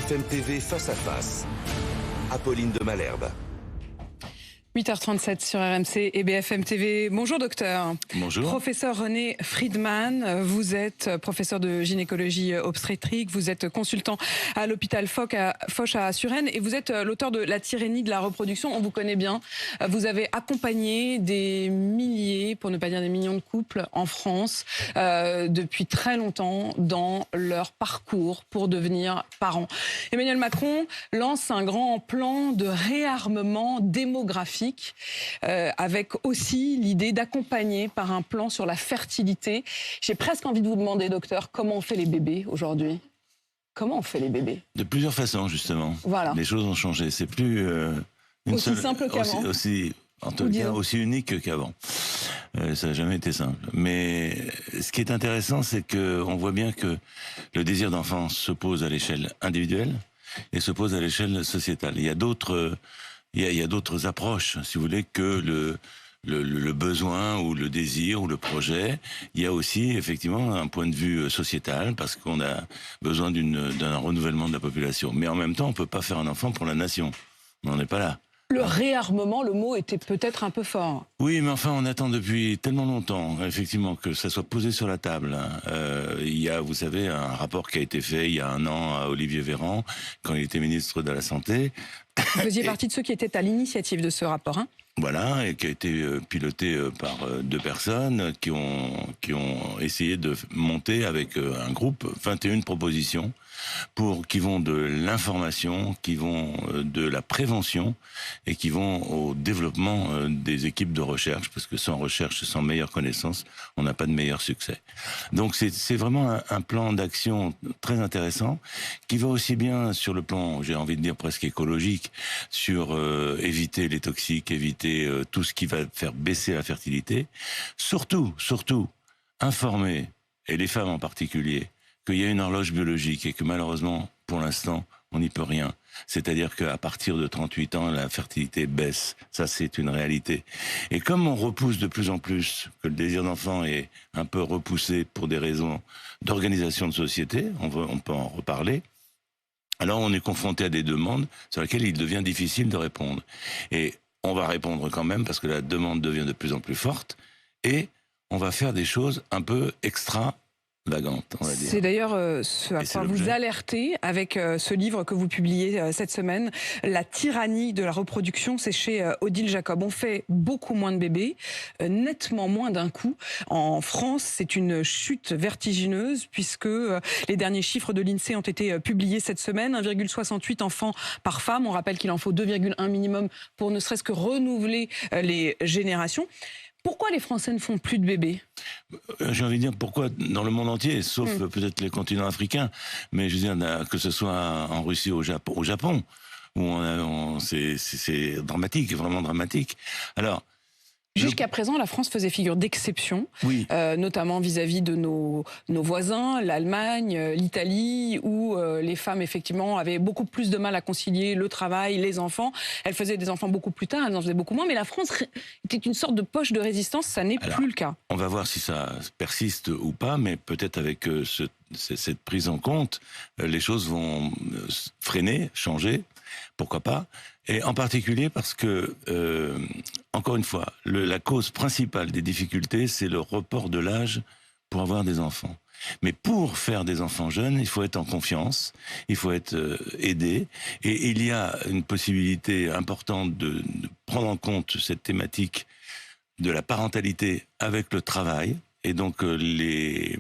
BFM TV face à face. Apolline de Malherbe. 8h37 sur RMC et BFM TV. Bonjour docteur. Bonjour. Professeur René Friedman, vous êtes professeur de gynécologie obstétrique, vous êtes consultant à l'hôpital Foch à Suresnes et vous êtes l'auteur de La tyrannie de la reproduction. On vous connaît bien. Vous avez accompagné des milliers, pour ne pas dire des millions de couples en France depuis très longtemps dans leur parcours pour devenir parents. Emmanuel Macron lance un grand plan de réarmement démographique avec aussi l'idée d'accompagner par un plan sur la fertilité. J'ai presque envie de vous demander, docteur, comment on fait les bébés aujourd'hui ? Comment on fait les bébés ? De plusieurs façons, justement. Voilà. Les choses ont changé. C'est plus aussi simple qu'avant. En tout cas, aussi unique qu'avant. Ça n'a jamais été simple. Mais ce qui est intéressant, c'est qu'on voit bien que le désir d'enfant se pose à l'échelle individuelle et se pose à l'échelle sociétale. Il y a d'autres approches, si vous voulez, que le besoin ou le désir ou le projet. Il y a aussi effectivement un point de vue sociétal parce qu'on a besoin d'un renouvellement de la population. Mais en même temps, on peut pas faire un enfant pour la nation. On n'en est pas là. Le réarmement, le mot était peut-être un peu fort. Oui, mais enfin, on attend depuis tellement longtemps, effectivement, que ça soit posé sur la table. Il y a, vous savez, un rapport qui a été fait il y a 1 an à Olivier Véran, quand il était ministre de la Santé. Vous faisiez partie de ceux qui étaient à l'initiative de ce rapport, hein ? Voilà, et qui a été piloté par 2 personnes qui ont essayé de monter avec un groupe 21 propositions qui vont de l'information, qui vont de la prévention et qui vont au développement des équipes de recherche, parce que sans recherche, sans meilleure connaissance, on n'a pas de meilleur succès. Donc c'est vraiment un plan d'action très intéressant qui va aussi bien sur le plan, j'ai envie de dire presque écologique, sur éviter les toxiques, éviter tout ce qui va faire baisser la fertilité, surtout informer, et les femmes en particulier, qu'il y a une horloge biologique et que malheureusement, pour l'instant, on n'y peut rien. C'est-à-dire qu'à partir de 38 ans, la fertilité baisse. Ça, c'est une réalité. Et comme on repousse de plus en plus, que le désir d'enfant est un peu repoussé pour des raisons d'organisation de société, on peut en reparler, alors on est confronté à des demandes sur lesquelles il devient difficile de répondre. Et on va répondre quand même parce que la demande devient de plus en plus forte et on va faire des choses un peu extravagantes, on va dire. C'est d'ailleurs ce à quoi vous alertez avec ce livre que vous publiez cette semaine, La tyrannie de la reproduction, c'est chez Odile Jacob. On fait beaucoup moins de bébés, nettement moins d'un coup. En France, c'est une chute vertigineuse puisque les derniers chiffres de l'INSEE ont été publiés cette semaine. 1,68 enfants par femme. On rappelle qu'il en faut 2,1 minimum pour ne serait-ce que renouveler les générations. Pourquoi les Français ne font plus de bébés ? J'ai envie de dire pourquoi dans le monde entier, sauf peut-être les continents africains, mais je veux dire que ce soit en Russie ou au Japon, où c'est dramatique, vraiment dramatique. Alors, jusqu'à présent, la France faisait figure d'exception, oui. Notamment vis-à-vis de nos voisins, l'Allemagne, l'Italie, où les femmes, effectivement, avaient beaucoup plus de mal à concilier le travail, les enfants. Elles faisaient des enfants beaucoup plus tard, elles en faisaient beaucoup moins, mais la France était une sorte de poche de résistance, ça n'est plus le cas. On va voir si ça persiste ou pas, mais peut-être avec cette prise en compte, les choses vont freiner, changer, pourquoi pas. Et en particulier parce que, encore une fois, la cause principale des difficultés, c'est le report de l'âge pour avoir des enfants. Mais pour faire des enfants jeunes, il faut être en confiance, il faut être aidé. Et il y a une possibilité importante de prendre en compte cette thématique de la parentalité avec le travail. Et donc les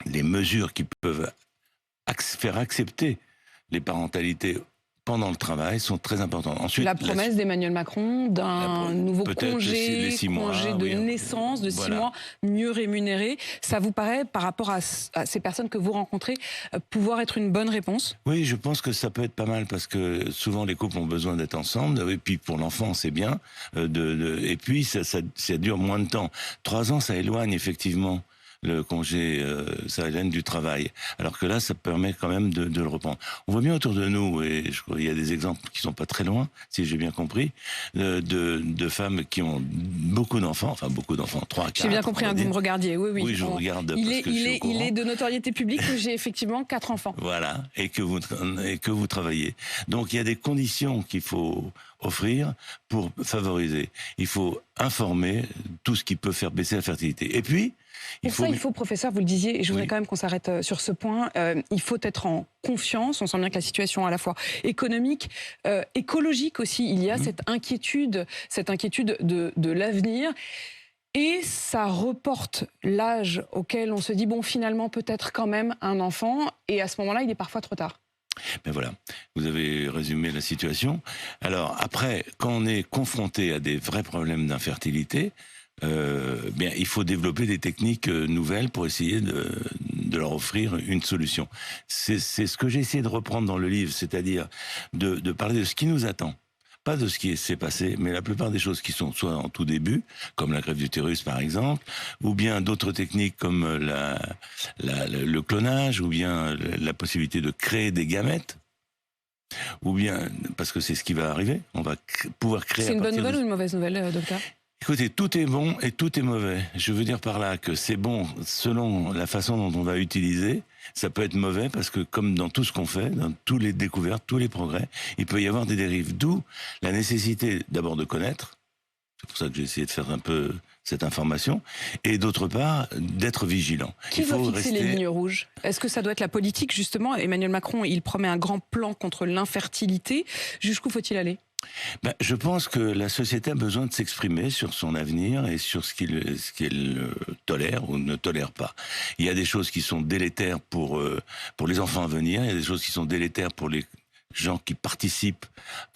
mesures qui peuvent faire accepter les parentalités pendant le travail sont très importantes. Ensuite, la promesse d'Emmanuel Macron d'un nouveau congé de naissance de 6 mois mieux rémunéré, ça vous paraît, par rapport à ces personnes que vous rencontrez, pouvoir être une bonne réponse ? Oui, je pense que ça peut être pas mal parce que souvent les couples ont besoin d'être ensemble, et puis pour l'enfant c'est bien, et puis ça dure moins de temps. 3 ans, ça éloigne effectivement le congé du travail. Alors que là, ça permet quand même de le reprendre. On voit bien autour de nous, et je crois qu'il y a des exemples qui sont pas très loin, si j'ai bien compris, de femmes qui ont beaucoup d'enfants, 3 à 4. J'ai bien compris, que vous me regardiez, oui. Oui, je vous regarde Il parce que je suis au courant. il est de notoriété publique que j'ai effectivement 4 enfants. Voilà, et que vous travaillez. Donc il y a des conditions qu'il faut offrir pour favoriser. Il faut informer tout ce qui peut faire baisser la fertilité. Et puis, il faut, professeur, vous le disiez, et je voudrais Oui. quand même qu'on s'arrête sur ce point, il faut être en confiance. On sent bien que la situation à la fois économique, écologique aussi, il y a cette inquiétude de l'avenir. Et ça reporte l'âge auquel on se dit, bon, finalement, peut-être quand même un enfant. Et à ce moment-là, il est parfois trop tard. Ben voilà, vous avez résumé la situation. Alors après, quand on est confronté à des vrais problèmes d'infertilité, bien, il faut développer des techniques nouvelles pour essayer de leur offrir une solution. C'est ce que j'ai essayé de reprendre dans le livre, c'est-à-dire de parler de ce qui nous attend. Pas de ce qui s'est passé, mais la plupart des choses qui sont soit en tout début, comme la greffe d'utérus par exemple, ou bien d'autres techniques comme le clonage, ou bien la possibilité de créer des gamètes, ou bien, parce que c'est ce qui va arriver, on va pouvoir créer... C'est une bonne nouvelle ou une mauvaise nouvelle, docteur ? Écoutez, tout est bon et tout est mauvais. Je veux dire par là que c'est bon selon la façon dont on va utiliser. Ça peut être mauvais parce que comme dans tout ce qu'on fait, dans toutes les découvertes, tous les progrès, il peut y avoir des dérives. D'où la nécessité d'abord de connaître. C'est pour ça que j'ai essayé de faire un peu cette information. Et d'autre part, d'être vigilant. Qui doit fixer les lignes rouges ? Est-ce que ça doit être la politique, justement ? Emmanuel Macron, il promet un grand plan contre l'infertilité. Jusqu'où faut-il aller ? Je pense que la société a besoin de s'exprimer sur son avenir et sur ce qu'elle tolère ou ne tolère pas. Il y a des choses qui sont délétères pour les enfants à venir, il y a des choses qui sont délétères pour les gens qui participent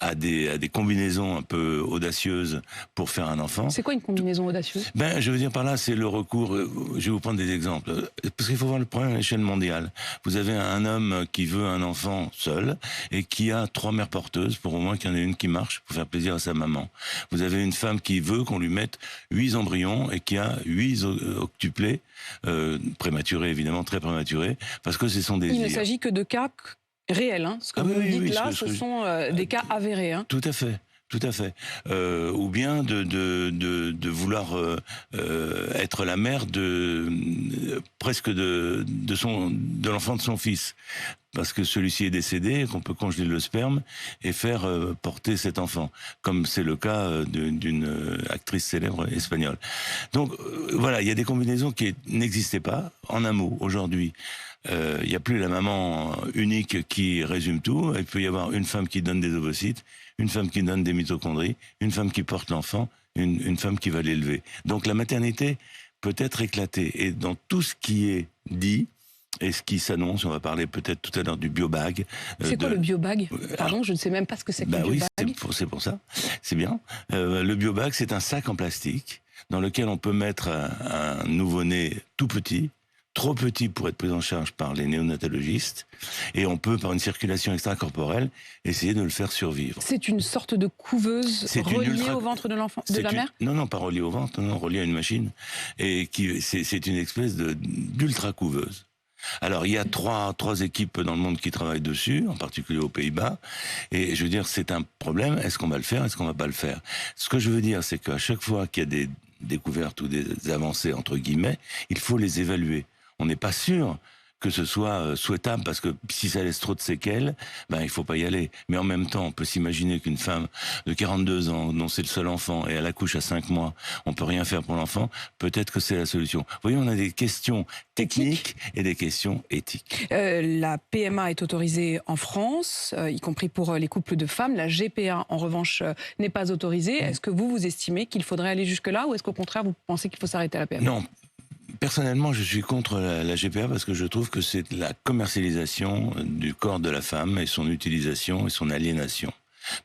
à des combinaisons un peu audacieuses pour faire un enfant. C'est quoi une combinaison audacieuse ? Je veux dire par là, c'est le recours... Je vais vous prendre des exemples. Parce qu'il faut voir le problème à l'échelle mondiale. Vous avez un homme qui veut un enfant seul et qui a 3 mères porteuses, pour au moins qu'il y en ait une qui marche, pour faire plaisir à sa maman. Vous avez une femme qui veut qu'on lui mette 8 embryons et qui a 8 octuplés, prématurés évidemment, très prématurés, parce que ce sont des... Il ne s'agit que de cas... réel, hein. Ce que vous me dites là, ce sont des cas avérés. Hein. Tout à fait. Tout à fait. Ou bien de vouloir être la mère presque de l'enfant de son fils. Parce que celui-ci est décédé, qu'on peut congeler le sperme et faire porter cet enfant, comme c'est le cas d'une actrice célèbre espagnole. Donc voilà, il y a des combinaisons qui n'existaient pas. En un mot, aujourd'hui, il n'y a plus la maman unique qui résume tout. Il peut y avoir une femme qui donne des ovocytes, une femme qui donne des mitochondries, une femme qui porte l'enfant, une femme qui va l'élever. Donc la maternité peut être éclatée. Et dans tout ce qui est dit, et ce qui s'annonce, on va parler peut-être tout à l'heure du biobag. C'est quoi le biobag ? Pardon, je ne sais même pas ce que c'est que le biobag. Oui, c'est pour ça. C'est bien. Le biobag, c'est un sac en plastique dans lequel on peut mettre un nouveau-né tout petit, trop petit pour être pris en charge par les néonatologistes, et on peut, par une circulation extracorporelle, essayer de le faire survivre. C'est une sorte de couveuse reliée au ventre de l'enfant, de la mère ? Non, pas reliée au ventre, non, reliée à une machine, et c'est une espèce d'ultra couveuse. Alors, il y a trois équipes dans le monde qui travaillent dessus, en particulier aux Pays-Bas. Et je veux dire, c'est un problème. Est-ce qu'on va le faire ? Est-ce qu'on va pas le faire ? Ce que je veux dire, c'est qu'à chaque fois qu'il y a des découvertes ou des avancées, entre guillemets, il faut les évaluer. On n'est pas sûr que ce soit souhaitable, parce que si ça laisse trop de séquelles, il faut pas y aller. Mais en même temps, on peut s'imaginer qu'une femme de 42 ans, dont c'est le seul enfant, et elle accouche à 5 mois, on peut rien faire pour l'enfant, peut-être que c'est la solution. Vous voyez, on a des questions techniques et des questions éthiques. La PMA est autorisée en France, y compris pour les couples de femmes. La GPA, en revanche, n'est pas autorisée. Est-ce que vous estimez qu'il faudrait aller jusque-là, ou est-ce qu'au contraire, vous pensez qu'il faut s'arrêter à la PMA ? Non. Personnellement, je suis contre la GPA parce que je trouve que c'est la commercialisation du corps de la femme et son utilisation et son aliénation.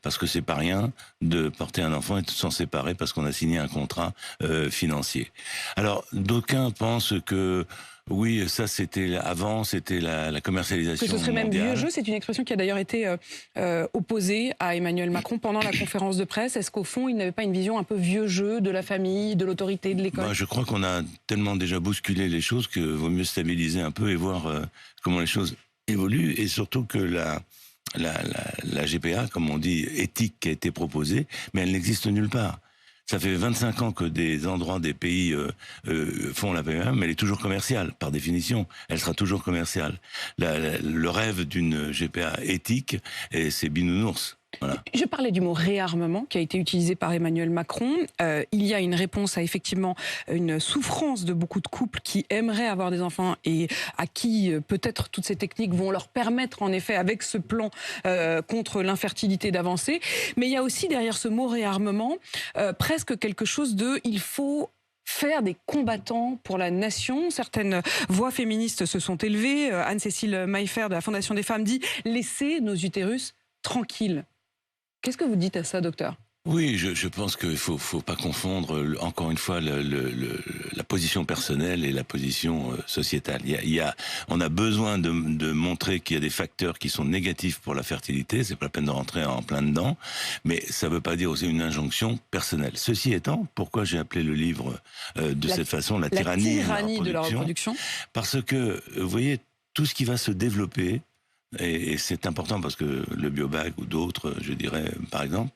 parce que c'est pas rien de porter un enfant et de s'en séparer parce qu'on a signé un contrat financier. Alors, d'aucuns pensent que oui, ça c'était avant, c'était la commercialisation que ce serait même mondiale. vieux jeu, c'est une expression qui a d'ailleurs été opposée à Emmanuel Macron pendant la conférence de presse. Est-ce qu'au fond, il n'avait pas une vision un peu vieux jeu de la famille, de l'autorité, de l'école? Je crois qu'on a tellement déjà bousculé les choses que vaut mieux stabiliser un peu et voir comment les choses évoluent, et surtout que la GPA, comme on dit, éthique qui a été proposée, mais elle n'existe nulle part. Ça fait 25 ans que des endroits, des pays font la PMA, mais elle est toujours commerciale, par définition. Elle sera toujours commerciale. Le rêve d'une GPA éthique, c'est binounours. Voilà. Je parlais du mot réarmement qui a été utilisé par Emmanuel Macron. Il y a une réponse à effectivement une souffrance de beaucoup de couples qui aimeraient avoir des enfants et à qui peut-être toutes ces techniques vont leur permettre en effet avec ce plan contre l'infertilité d'avancer. Mais il y a aussi derrière ce mot réarmement presque quelque chose de il faut faire des combattants pour la nation. Certaines voix féministes se sont élevées. Anne-Cécile Maillefer de la Fondation des femmes dit « Laissez nos utérus tranquilles ». Qu'est-ce que vous dites à ça, docteur? Oui, je pense qu'il faut pas confondre, encore une fois, la position personnelle et la position sociétale. On a besoin de montrer qu'il y a des facteurs qui sont négatifs pour la fertilité, c'est pas la peine de rentrer en plein dedans, mais ça veut pas dire aussi une injonction personnelle. Ceci étant, pourquoi j'ai appelé le livre cette façon, la tyrannie de la reproduction? Parce que, vous voyez, tout ce qui va se développer, et c'est important parce que le biobag ou d'autres, je dirais, par exemple,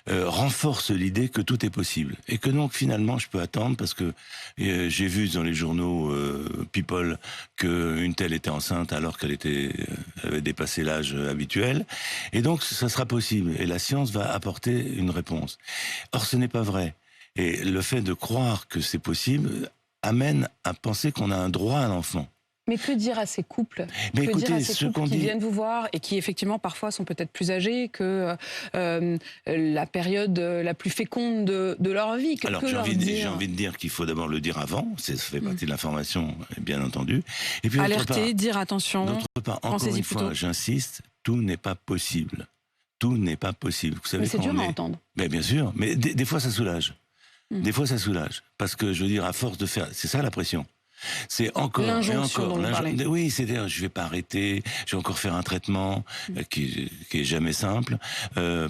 renforce l'idée que tout est possible. Et que donc, finalement, je peux attendre parce que j'ai vu dans les journaux People qu'une telle était enceinte alors qu'elle avait dépassé l'âge habituel. Et donc, ça sera possible. Et la science va apporter une réponse. Or, ce n'est pas vrai. Et le fait de croire que c'est possible amène à penser qu'on a un droit à l'enfant. Mais que dire à ces couples? Que dire à ces couples qui viennent vous voir et qui effectivement parfois sont peut-être plus âgés que la période la plus féconde de leur vie? Alors j'ai envie de dire qu'il faut d'abord le dire avant, ça fait partie de l'information, bien entendu. Et puis alerter, dire attention. D'autre part, encore une fois, j'insiste, tout n'est pas possible. Tout n'est pas possible. Vous savez, mais c'est dur à entendre. Mais bien sûr, mais des fois ça soulage. Des fois ça soulage. Parce que je veux dire, à force de faire, c'est ça la pression. C'est encore l'injonction. Oui, c'est-à-dire je vais pas arrêter, je vais encore faire un traitement qui est jamais simple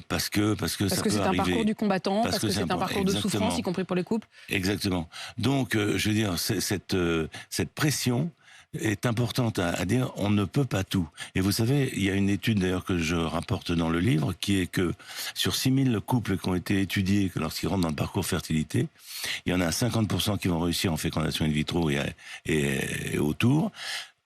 parce que ça peut arriver. Parce que c'est un parcours du combattant, parce que c'est un parcours de souffrance, y compris pour les couples. Exactement. Donc je veux dire cette pression est importante à dire, on ne peut pas tout. Et vous savez, il y a une étude d'ailleurs que je rapporte dans le livre, qui est que sur 6000 couples qui ont été étudiés lorsqu'ils rentrent dans le parcours fertilité, il y en a 50% qui vont réussir en fécondation in vitro et autour,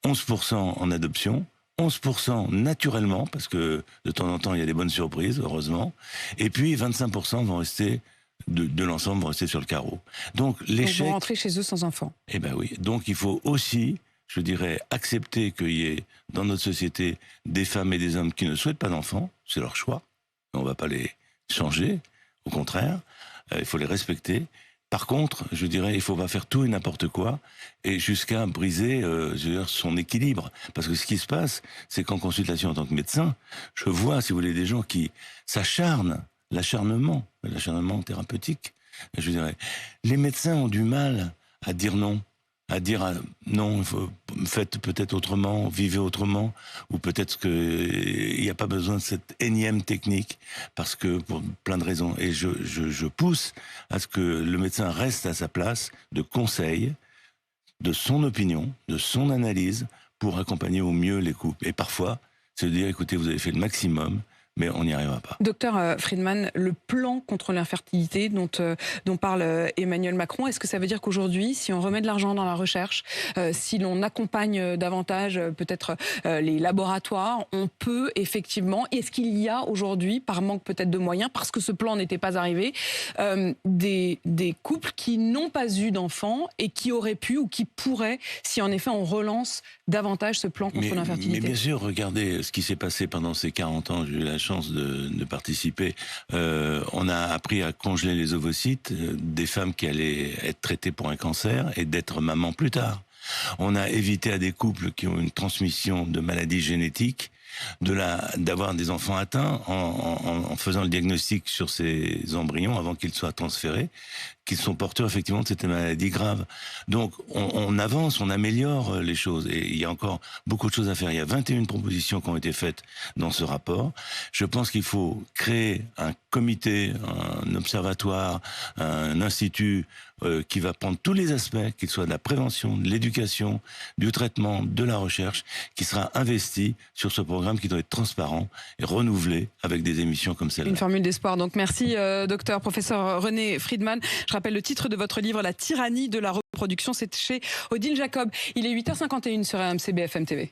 11% en adoption, 11% naturellement, parce que de temps en temps il y a des bonnes surprises, heureusement, et puis 25% vont rester de l'ensemble vont rester sur le carreau. Donc l'échec... Ils vont rentrer chez eux sans enfant. Eh ben oui, donc il faut aussi, je dirais, accepter qu'il y ait dans notre société des femmes et des hommes qui ne souhaitent pas d'enfants, c'est leur choix, on ne va pas les changer, au contraire, il faut les respecter. Par contre, je dirais, il faut pas faire tout et n'importe quoi, et jusqu'à briser je veux dire, son équilibre. Parce que ce qui se passe, c'est qu'en consultation en tant que médecin, je vois, si vous voulez, des gens qui s'acharnent, l'acharnement thérapeutique, je dirais. Les médecins ont du mal à dire non. À dire non, faites peut-être autrement, vivez autrement, ou peut-être qu'il n'y a pas besoin de cette énième technique, parce que pour plein de raisons. Et je pousse à ce que le médecin reste à sa place de conseil, de son opinion, de son analyse, pour accompagner au mieux les couples. Et parfois, c'est de dire, écoutez, vous avez fait le maximum, mais on n'y arrivera pas. Docteur Friedman, le plan contre l'infertilité dont parle Emmanuel Macron, est-ce que ça veut dire qu'aujourd'hui, si on remet de l'argent dans la recherche, si l'on accompagne davantage peut-être les laboratoires, on peut effectivement, est-ce qu'il y a aujourd'hui, par manque peut-être de moyens, parce que ce plan n'était pas arrivé, des couples qui n'ont pas eu d'enfants et qui auraient pu ou qui pourraient, si en effet on relance davantage ce plan contre l'infertilité? Mais bien sûr, regardez ce qui s'est passé pendant ces 40 ans, j'ai eu la chance de participer. On a appris à congeler les ovocytes des femmes qui allaient être traitées pour un cancer et d'être maman plus tard. On a évité à des couples qui ont une transmission de maladies génétiques d'avoir des enfants atteints en faisant le diagnostic sur ces embryons avant qu'ils soient transférés, qu'ils sont porteurs effectivement de cette maladie grave. Donc on avance, on améliore les choses et il y a encore beaucoup de choses à faire. Il y a 21 propositions qui ont été faites dans ce rapport. Je pense qu'il faut créer un comité, un observatoire, un institut qui va prendre tous les aspects, qu'ils soient de la prévention, de l'éducation, du traitement, de la recherche, qui sera investi sur ce programme qui doit être transparent et renouvelé avec des émissions comme celle-là. Une formule d'espoir. Donc merci, docteur, professeur René Friedman. Je rappelle le titre de votre livre, La tyrannie de la reproduction. C'est chez Odile Jacob. Il est 8h51 sur RMC BFM TV.